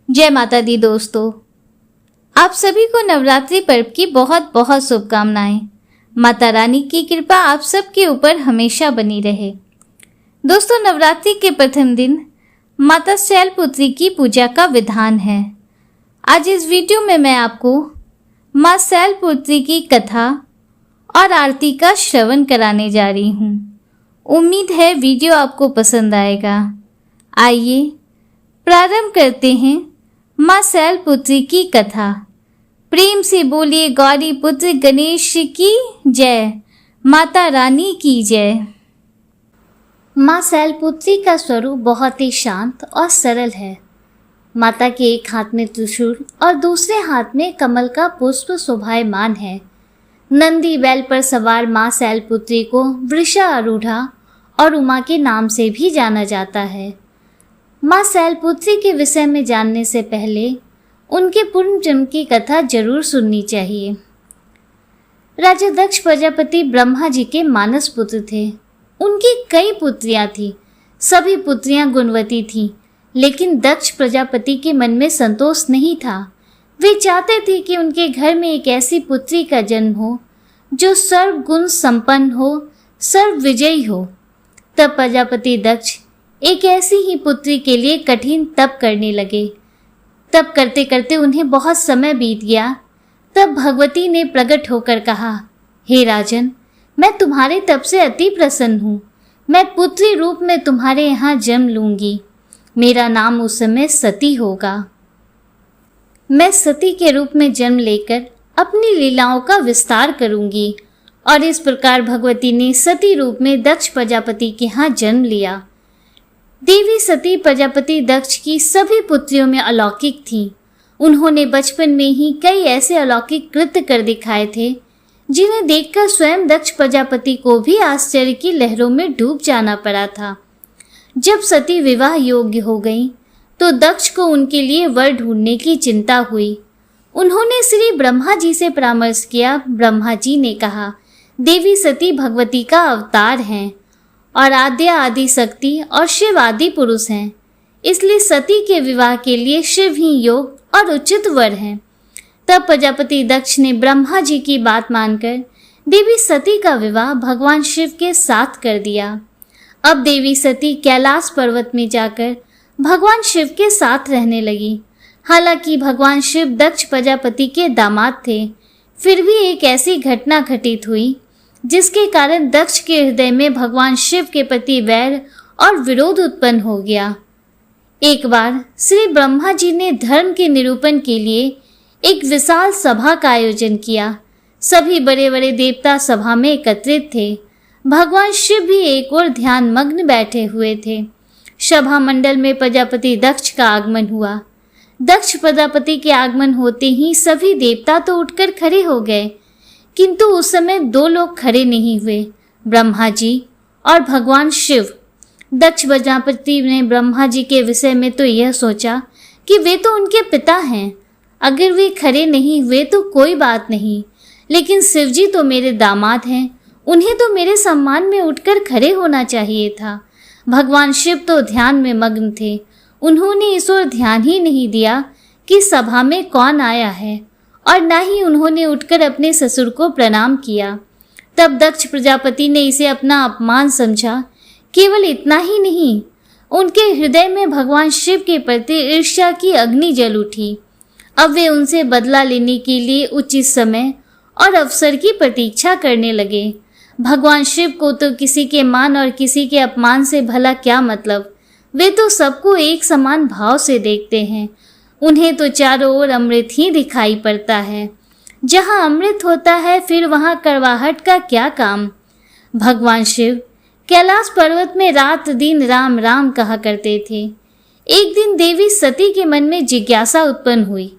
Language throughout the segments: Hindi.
जय माता दी दोस्तों, आप सभी को नवरात्रि पर्व की बहुत बहुत शुभकामनाएं। माता रानी की कृपा आप सबके ऊपर हमेशा बनी रहे। दोस्तों, नवरात्रि के प्रथम दिन माता शैलपुत्री की पूजा का विधान है। आज इस वीडियो में मैं आपको माँ शैलपुत्री की कथा और आरती का श्रवण कराने जा रही हूँ। उम्मीद है वीडियो आपको पसंद आएगा। आइए प्रारंभ करते हैं माँ शैलपुत्री की कथा। प्रेम से बोलिए गौरी पुत्र गणेश की जय, माता रानी की जय। माँ शैलपुत्री का स्वरूप बहुत ही शांत और सरल है। माता के एक हाथ में त्रिशूल और दूसरे हाथ में कमल का पुष्प शोभायमान है। नंदी बैल पर सवार माँ शैलपुत्री को वृषारूढ़ा और उमा के नाम से भी जाना जाता है। माँ शैलपुत्री के विषय में जानने से पहले उनके पूर्व जन्म की कथा जरूर सुननी चाहिए। राजा दक्ष प्रजापति ब्रह्मा जी के मानस पुत्र थे। उनकी कई पुत्रियां थीं। सभी पुत्रियां गुणवती थीं, लेकिन दक्ष प्रजापति के मन में संतोष नहीं था। वे चाहते थे कि उनके घर में एक ऐसी पुत्री का जन्म हो जो सर्वगुण संपन्न हो, सर्व विजयी हो। तब प्रजापति दक्ष एक ऐसी ही पुत्री के लिए कठिन तप करने लगे। तप करते करते उन्हें बहुत समय बीत गया। तब भगवती ने प्रकट होकर कहा, हे राजन, मैं तुम्हारे तप से अति प्रसन्न हूँ। मैं पुत्री रूप में तुम्हारे यहाँ जन्म लूंगी। मेरा नाम उस समय सती होगा। मैं सती के रूप में जन्म लेकर अपनी लीलाओं का विस्तार करूंगी। और इस प्रकार भगवती ने सती रूप में दक्ष प्रजापति के यहाँ जन्म लिया। देवी सती प्रजापति दक्ष की सभी पुत्रियों में अलौकिक थीं। उन्होंने बचपन में ही कई ऐसे अलौकिक कृत्य कर दिखाए थे जिन्हें देखकर स्वयं दक्ष प्रजापति को भी आश्चर्य की लहरों में डूब जाना पड़ा था। जब सती विवाह योग्य हो गई तो दक्ष को उनके लिए वर ढूंढने की चिंता हुई। उन्होंने श्री ब्रह्मा जी से परामर्श किया। ब्रह्मा जी ने कहा, देवी सती भगवती का अवतार हैं और आद्या आदि शक्ति और शिव आदि पुरुष हैं, इसलिए सती के विवाह के लिए शिव ही योग और उचित वर हैं। तब प्रजापति दक्ष ने ब्रह्मा जी की बात मानकर देवी सती का विवाह भगवान शिव के साथ कर दिया। अब देवी सती कैलाश पर्वत में जाकर भगवान शिव के साथ रहने लगी। हालांकि भगवान शिव दक्ष प्रजापति के दामाद थे, फिर भी एक ऐसी घटना घटित हुई जिसके कारण दक्ष के हृदय में भगवान शिव के प्रति वैर और विरोध उत्पन्न हो गया। एक बार श्री ब्रह्मा जी ने धर्म के निरूपण के लिए एक विशाल सभा का आयोजन किया। सभी बड़े बड़े देवता सभा में एकत्रित थे। भगवान शिव भी एक और ध्यान मग्न बैठे हुए थे। सभा मंडल में प्रजापति दक्ष का आगमन हुआ। दक्ष प्रजापति के आगमन होते ही सभी देवता तो उठकर खड़े हो गए, किंतु उस समय दो लोग खड़े नहीं हुए, ब्रह्मा जी और भगवान शिव। दक्ष प्रजापति ने ब्रह्मा जी के विषय में तो यह सोचा कि वे तो उनके पिता हैं, अगर वे खड़े नहीं हुए तो कोई बात नहीं, लेकिन शिव जी तो मेरे दामाद हैं, उन्हें तो मेरे सम्मान में उठकर खड़े होना चाहिए था। भगवान शिव तो ध्यान में मग्न थे। उन्होंने इस ओर ध्यान ही नहीं दिया कि सभा में कौन आया है, और न ही उन्होंने उठकर अपने ससुर को प्रणाम किया। तब दक्ष प्रजापति ने इसे अपना अपमान समझा। केवल इतना ही नहीं, उनके हृदय में भगवान शिव के प्रति ईर्ष्या की अग्नि जल उठी। अब वे उनसे बदला लेने के लिए उचित समय और अवसर की प्रतीक्षा करने लगे। भगवान शिव को तो किसी के मान और किसी के अपमान से भला क्या मतलब। वे तो सबको एक समान भाव से देखते हैं। उन्हें तो चारों ओर अमृत ही दिखाई पड़ता है। जहाँ अमृत होता है फिर वहाँ कड़वाहट का क्या काम। भगवान शिव कैलाश पर्वत में रात दिन राम राम कहा करते थे। एक दिन देवी सती के मन में जिज्ञासा उत्पन्न हुई।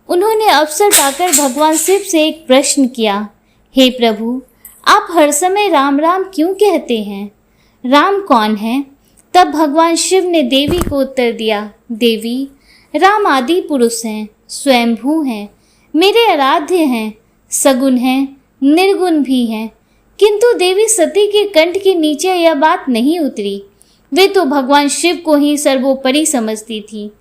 उन्होंने अवसर पाकर भगवान शिव से एक प्रश्न किया, हे प्रभु, आप हर समय राम राम क्यों कहते हैं? राम कौन है? तब भगवान शिव ने देवी को उत्तर दिया, देवी, राम आदि पुरुष हैं, स्वयंभू हैं, मेरे आराध्य हैं, सगुण हैं, निर्गुण भी हैं। किंतु देवी सती के कंठ के नीचे यह बात नहीं उतरी। वे तो भगवान शिव को ही सर्वोपरि समझती थी।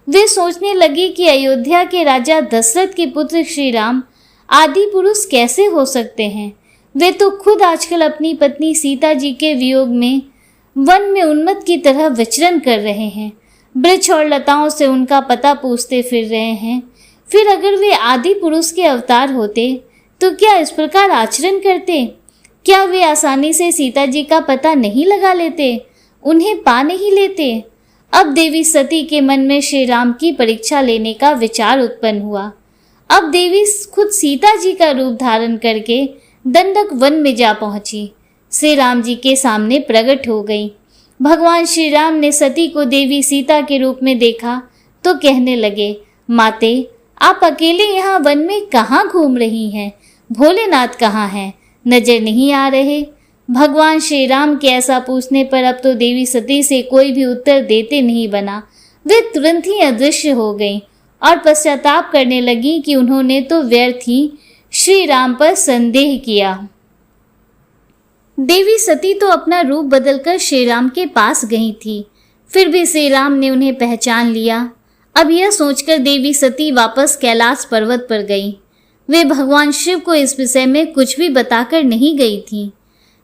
वे सोचने लगी कि अयोध्या के राजा दशरथ के पुत्र श्री राम आदि पुरुष कैसे हो सकते हैं। वे तो खुद आजकल अपनी पत्नी सीता जी के वियोग में वन में उन्मत्त की तरह विचरण कर रहे हैं, वृक्ष और लताओं से उनका पता पूछते फिर रहे हैं। फिर अगर वे आदि पुरुष के अवतार होते तो क्या इस प्रकार आचरण करते? क्या वे आसानी से सीता जी का पता नहीं लगा लेते, उन्हें पा नहीं लेते? अब देवी सती के मन में श्री राम की परीक्षा लेने का विचार उत्पन्न हुआ। अब देवी खुद सीता जी का रूप धारण करके दंडक वन में जा पहुंची, श्री राम जी के सामने प्रकट हो गई। भगवान श्री राम ने सती को देवी सीता के रूप में देखा तो कहने लगे, माते, आप अकेले यहाँ वन में कहाँ घूम रही हैं? भोलेनाथ कहाँ हैं? नजर नहीं आ रहे। भगवान श्री राम के ऐसा पूछने पर अब तो देवी सती से कोई भी उत्तर देते नहीं बना। वे तुरंत ही अदृश्य हो गईं और पश्चाताप करने लगी कि उन्होंने तो व्यर्थ ही श्री राम पर संदेह किया। देवी सती तो अपना रूप बदलकर श्री राम के पास गई थी, फिर भी श्री राम ने उन्हें पहचान लिया। अब यह सोचकर देवी सती वापस कैलाश पर्वत पर गई। वे भगवान शिव को इस विषय में कुछ भी बताकर नहीं गई थी।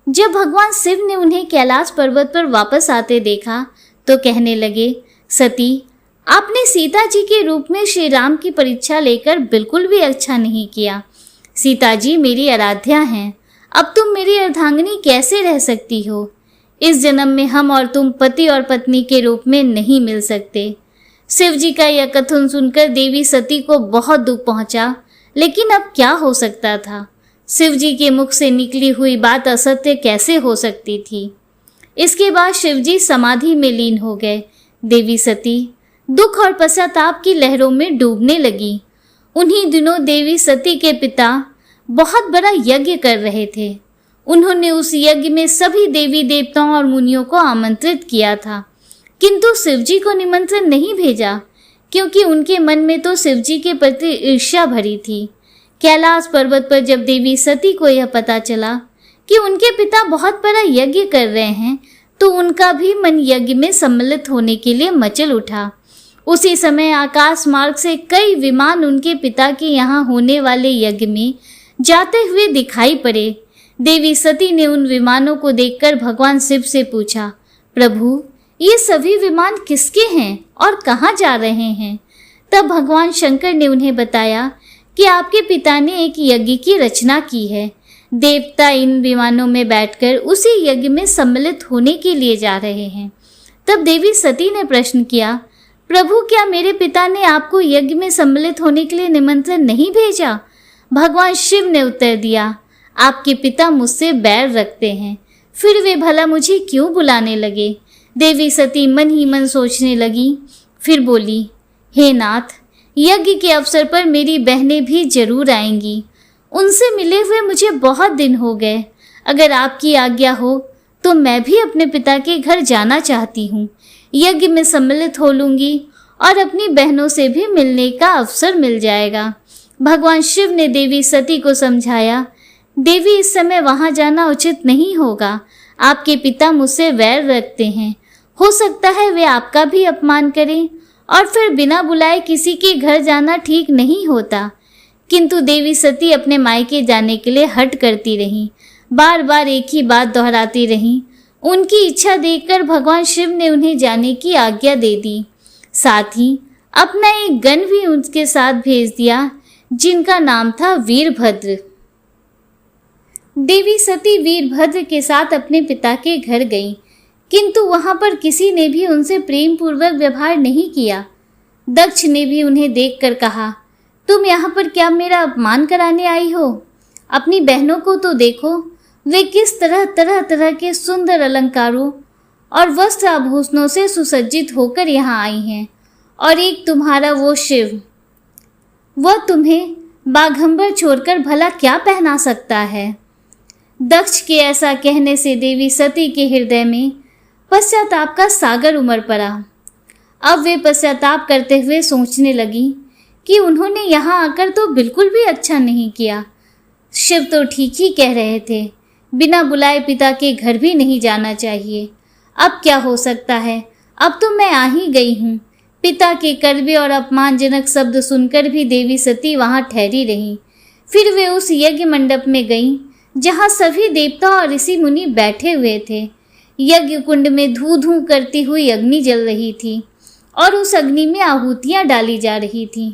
जब भगवान शिव ने उन्हें कैलाश पर्वत पर वापस आते देखा तो कहने लगे, सती, आपने सीता जी के रूप में श्री राम की परीक्षा लेकर बिल्कुल भी अच्छा नहीं किया। सीता जी मेरी आराध्या हैं, अब तुम मेरी अर्धांगिनी कैसे रह सकती हो? इस जन्म में हम और तुम पति और पत्नी के रूप में नहीं मिल सकते। शिव जी का यह कथन सुनकर देवी सती को बहुत दुख पहुंचा, लेकिन अब क्या हो सकता था? शिव जी के मुख से निकली हुई बात असत्य कैसे हो सकती थी? इसके बाद शिव जी समाधि में लीन हो गए। देवी सती दुख और पश्चाताप की लहरों में डूबने लगी। उन्हीं दिनों देवी सती के पिता बहुत बड़ा यज्ञ कर रहे थे। उन्होंने उस यज्ञ में सभी देवी देवताओं और मुनियों को आमंत्रित किया था, किंतु शिव जी को निमंत्रण नहीं भेजा, क्योंकि उनके मन में तो शिव जी के प्रति ईर्ष्या भरी थी। कैलाश पर्वत पर जब देवी सती को यह पता चला कि उनके पिता बहुत बड़ा यज्ञ कर रहे हैं, तो उनका भी मन यज्ञ में सम्मिलित होने के लिए मचल उठा। उसी समय आकाश मार्ग से कई विमान उनके पिता के यहाँ होने वाले यज्ञ में जाते हुए दिखाई पड़े। देवी सती ने उन विमानों को देखकर भगवान शिव से पूछा, प्रभु, ये सभी विमान किसके हैं और कहाँ जा रहे हैं? तब भगवान शंकर ने उन्हें बताया कि आपके पिता ने एक यज्ञ की रचना की है। देवता इन विमानों में बैठकर उसी यज्ञ में सम्मिलित होने के लिए जा रहे हैं। तब देवी सती ने प्रश्न किया, प्रभु, क्या मेरे पिता ने आपको यज्ञ में सम्मिलित होने के लिए निमंत्रण नहीं भेजा? भगवान शिव ने उत्तर दिया, आपके पिता मुझसे बैर रखते हैं, फिर वे भला मुझे क्यों बुलाने लगे? देवी सती मन ही मन सोचने लगी, फिर बोली, हे नाथ, यज्ञ के अवसर पर मेरी बहनें भी जरूर आएंगी। उनसे मिले हुए मुझे बहुत दिन हो गए। अगर आपकी आज्ञा हो तो मैं भी अपने पिता के घर जाना चाहती हूँ। यज्ञ में सम्मिलित हो लूंगी और अपनी बहनों से भी मिलने का अवसर मिल जाएगा। भगवान शिव ने देवी सती को समझाया, देवी, इस समय वहां जाना उचित नहीं होगा। आपके पिता मुझसे वैर रखते हैं। हो सकता है वे आपका भी अपमान करें, और फिर बिना बुलाए किसी के घर जाना ठीक नहीं होता। किंतु देवी सती अपने मायके जाने के लिए हट करती रहीं, बार बार एक ही बात दोहराती रहीं। उनकी इच्छा देखकर भगवान शिव ने उन्हें जाने की आज्ञा दे दी। साथ ही अपना एक गण भी उनके साथ भेज दिया, जिनका नाम था वीरभद्र। देवी सती वीरभद्र के साथ अपने पिता के घर गईं, किंतु वहां पर किसी ने भी उनसे प्रेम पूर्वक व्यवहार नहीं किया। दक्ष ने भी उन्हें देखकर कहा, तुम यहाँ पर क्या मेरा अपमान कराने आई हो? अपनी बहनों को तो देखो, वे किस तरह तरह तरह के सुंदर अलंकारों और वस्त्र आभूषणों से सुसज्जित होकर यहाँ आई हैं, और एक तुम्हारा वो शिव, वह तुम्हें बाघंबर छोड़कर भला क्या पहना सकता है? दक्ष के ऐसा कहने से देवी सती के हृदय में पश्चाताप का सागर उमड़ पड़ा। अब वे पश्चाताप करते हुए सोचने लगी कि उन्होंने यहाँ आकर तो बिल्कुल भी अच्छा नहीं किया। शिव तो ठीक ही कह रहे थे, बिना बुलाए पिता के घर भी नहीं जाना चाहिए। अब क्या हो सकता है, अब तो मैं आ ही गई हूँ। पिता के कड़वे और अपमानजनक शब्द सुनकर भी देवी सती वहां ठहरी रहीं। फिर वे उस यज्ञ मंडप में गईं, जहां सभी देवता और ऋषि मुनि बैठे हुए थे। यज्ञ कुंड में धू धू करती हुई अग्नि जल रही थी और उस अग्नि में आहुतियां डाली जा रही थीं।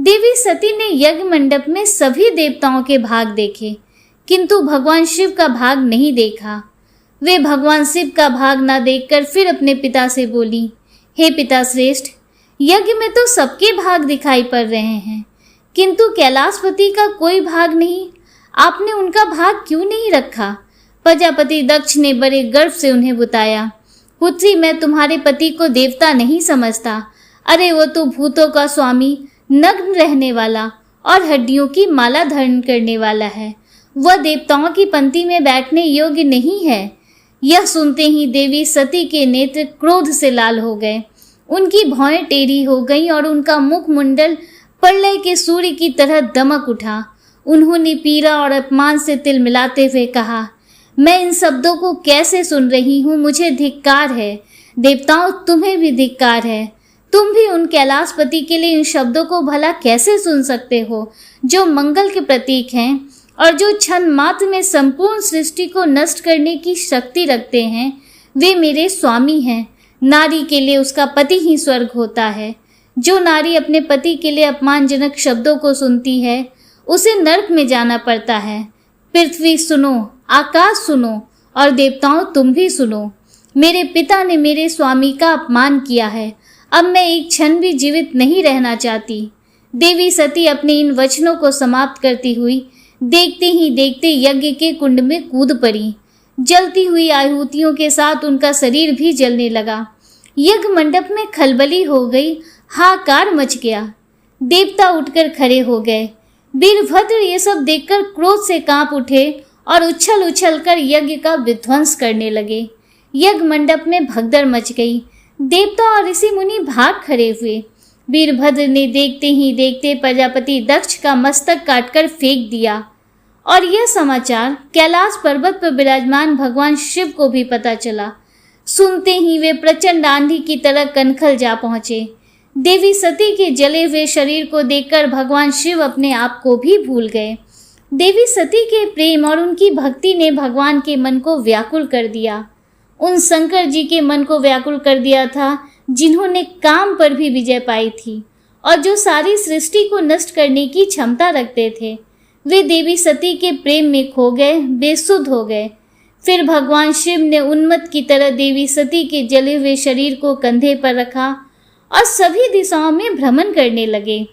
देवी सती ने यज्ञ मंडप में सभी देवताओं के भाग देखे, किंतु भगवान शिव का भाग नहीं देखा। वे भगवान शिव का भाग ना देखकर फिर अपने पिता से बोली, हे पिता श्रेष्ठ, यज्ञ में तो सबके भाग दिखाई पड़ रहे हैं, किंतु कैलाशपति का कोई भाग नहीं। आपने उनका भाग क्यों नहीं रखा? प्रजापति दक्ष ने बड़े गर्व से उन्हें बताया, पुत्री, मैं तुम्हारे पति को देवता नहीं समझता। अरे वो तो भूतों का स्वामी, नग्न रहने वाला और हड्डियों की माला धारण करने वाला है। वह देवताओं की पंक्ति में बैठने योग्य नहीं है। यह सुनते ही देवी सती के नेत्र क्रोध से लाल हो गए। उनकी भौहें टेढ़ी हो गईं और उनका मुखमंडल प्रलय के सूर्य की तरह दमक उठा। उन्होंने पीड़ा और अपमान से तिल मिलाते हुए कहा, मैं इन शब्दों को कैसे सुन रही हूँ? मुझे धिक्कार है। देवताओं, तुम्हें भी धिक्कार है। तुम भी उन कैलाशपति के लिए इन शब्दों को भला कैसे सुन सकते हो, जो मंगल के प्रतीक हैं और जो क्षण मात्र में संपूर्ण सृष्टि को नष्ट करने की शक्ति रखते हैं। वे मेरे स्वामी हैं। नारी के लिए उसका पति ही स्वर्ग होता है। जो नारी अपने पति के लिए अपमानजनक शब्दों को सुनती है, उसे नरक में जाना पड़ता है। पृथ्वी सुनो, आकाश सुनो और देवताओं तुम भी सुनो। मेरे पिता ने मेरे स्वामी का अपमान किया है। अब मैं एक क्षण भी जीवित नहीं रहना चाहती। देवी सती अपने इन वचनों को समाप्त करती हुई देखते ही देखते यज्ञ के कुंड में कूद पड़ी। जलती हुई आहुतियों के साथ उनका शरीर भी जलने लगा। यज्ञ मंडप में खलबली हो गई, हाहाकार मच गया। देवता उठकर खड़े हो गए। वीरभद्र ये सब देखकर क्रोध से कांप उठे और उछल उछल कर यज्ञ का विध्वंस करने लगे। यज्ञ मंडप में भगदड़ मच गई। देवता और ऋषि मुनि भाग खड़े हुए। वीरभद्र ने देखते ही देखते प्रजापति दक्ष का मस्तक काटकर फेंक दिया और यह समाचार कैलाश पर्वत पर विराजमान भगवान शिव को भी पता चला। सुनते ही वे प्रचंड आंधी की तरह कनखल जा पहुंचे। देवी सती के जले हुए शरीर को देखकर भगवान शिव अपने आप को भी भूल गए। देवी सती के प्रेम और उनकी भक्ति ने भगवान के मन को व्याकुल कर दिया। उन शंकर जी के मन को व्याकुल कर दिया था, जिन्होंने काम पर भी विजय पाई थी और जो सारी सृष्टि को नष्ट करने की क्षमता रखते थे। वे देवी सती के प्रेम में खो गए, बेसुध हो गए। फिर भगवान शिव ने उन्मत्त की तरह देवी सती के जले हुए शरीर को कंधे पर रखा और सभी दिशाओं में भ्रमण करने लगे।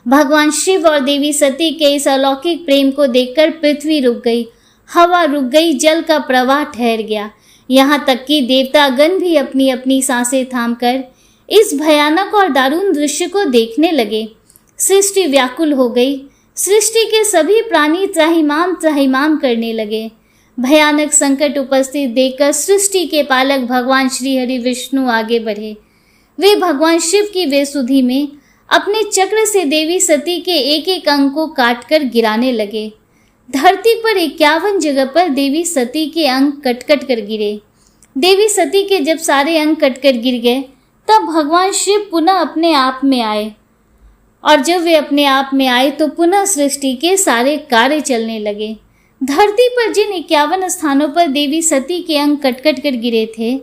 भगवान शिव और देवी सती के इस अलौकिक प्रेम को देखकर पृथ्वी रुक गई, हवा रुक गई, जल का प्रवाह ठहर गया। यहाँ तक कि देवतागण भी अपनी अपनी सांसें थामकर इस भयानक और दारुण दृश्य को देखने लगे। सृष्टि व्याकुल हो गई। सृष्टि के सभी प्राणी त्राहिमाम त्राहिमाम करने लगे। भयानक संकट उपस्थित देखकर सृष्टि के पालक भगवान श्री हरि विष्णु आगे बढ़े। वे भगवान शिव की बेसुधी में अपने चक्र से देवी सती के एक एक अंग को काटकर गिराने लगे। धरती पर 51 जगह पर देवी सती के अंग कट-कट कर गिरे। देवी सती के जब सारे अंग कटकर गिर गए, तब भगवान शिव पुनः अपने आप में आए और जब वे अपने आप में आए तो पुनः सृष्टि के सारे कार्य चलने लगे। धरती पर जिन 51 स्थानों पर देवी सती के अंग कट-कट कर गिरे थे,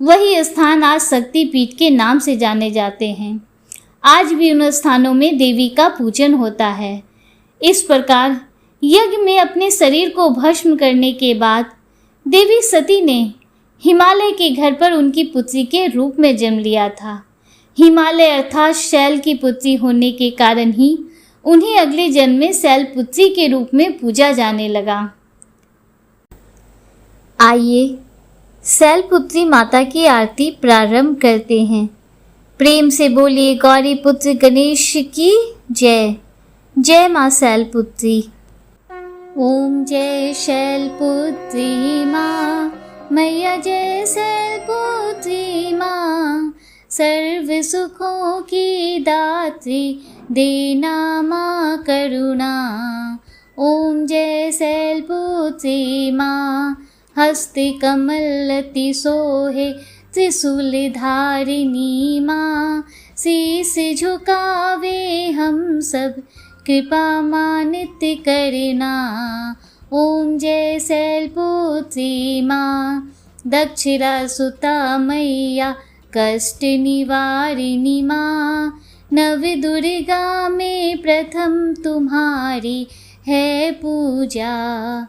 वही स्थान आज शक्ति पीठ के नाम से जाने जाते हैं। आज भी उन स्थानों में देवी का पूजन होता है। इस प्रकार यज्ञ में अपने शरीर को भस्म करने के बाद देवी सती ने हिमालय के घर पर उनकी पुत्री के रूप में जन्म लिया था। हिमालय अर्थात शैल की पुत्री होने के कारण ही उन्हें अगले जन्म में शैलपुत्री के रूप में पूजा जाने लगा। आइए शैलपुत्री माता की आरती प्रारंभ करते हैं। प्रेम से बोलिए गौरी पुत्र गणेश की जय। जय माँ शैलपुत्री। ओम जय शैलपुत्री माँ, मैया जय शैलपुत्री माँ, सर्व सुखों की दात्री देना माँ करुणा। ओम जय शैलपुत्री माँ, हस्ते कमल अति सोहे, त्रिशूलधारिणी माँ, शीस झुकावे हम सब, कृपा मानित करना। ओम जय शैलपुत्री माँ, दक्षिणा सुता मैया, कष्ट निवारिणी माँ, नव दुर्गा में प्रथम तुम्हारी है पूजा।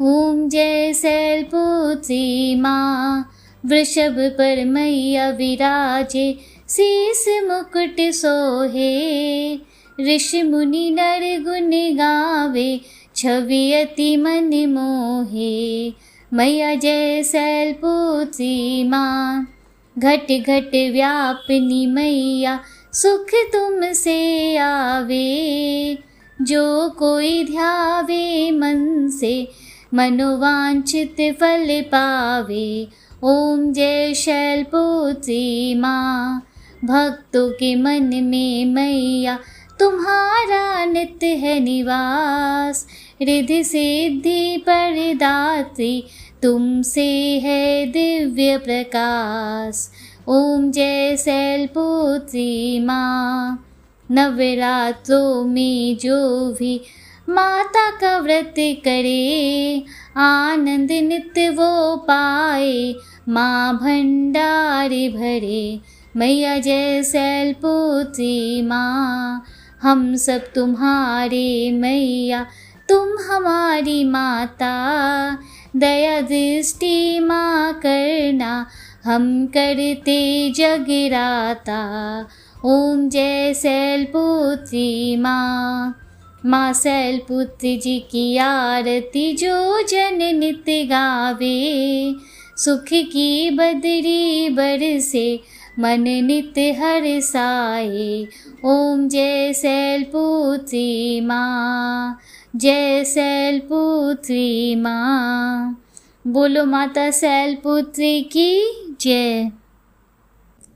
ओम जय शैलपुत्री माँ, वृषभ पर मैया विराजे, शीस मुकुट सोहे, ऋषि मुनि नर गुण गावे, छवि अति मन मोहे। मैया जय शैलपुत्री माँ, घट घट व्यापिनी मैया, सुख तुमसे आवे, जो कोई ध्यावे मन से, मनोवांछित फल पावे। ओम जय शैलपुत्री माँ, भक्तों के मन में मैया, तुम्हारा नित्य है निवास, रिद्धि सिद्धि प्रदात्री, तुमसे है दिव्य प्रकाश। ओम जय शैलपुत्री माँ, नवरात्रों में जो भी माता का व्रत करे, आनंद नित्य वो पाए, माँ भंडारे भरे। मैया जय शैलपुत्री माँ, हम सब तुम्हारे मैया, तुम हमारी माता, दया दृष्टि माँ करना, हम करते जगराता। ओम जय शैलपुत्री माँ, माँ शैलपुत्री जी की आरती जो जन नित्य गावे, सुख की बदरी बरसे, मन नित्य हर्षाए। ओम जय शैलपुत्री माँ, जय शैलपुत्री माँ, बोलो माता शैलपुत्री की जय।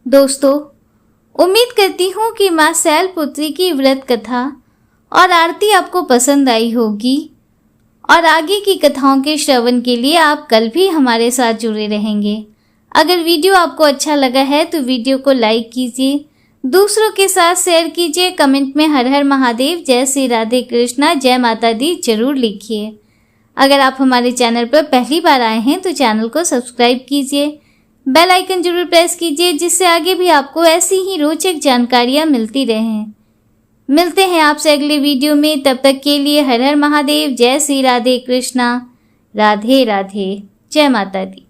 दोस्तों, उम्मीद करती हूँ कि माँ शैलपुत्री की व्रत कथा और आरती आपको पसंद आई होगी और आगे की कथाओं के श्रवण के लिए आप कल भी हमारे साथ जुड़े रहेंगे। अगर वीडियो आपको अच्छा लगा है तो वीडियो को लाइक कीजिए, दूसरों के साथ शेयर कीजिए, कमेंट में हर हर महादेव, जय श्री राधे कृष्णा, जय माता दी जरूर लिखिए। अगर आप हमारे चैनल पर पहली बार आए हैं तो चैनल को सब्सक्राइब कीजिए, बेल आइकन जरूर प्रेस कीजिए, जिससे आगे भी आपको ऐसी ही रोचक जानकारियाँ मिलती रहें। मिलते हैं आपसे अगले वीडियो में, तब तक के लिए हर हर महादेव, जय श्री राधे कृष्णा, राधे राधे, जय माता दी।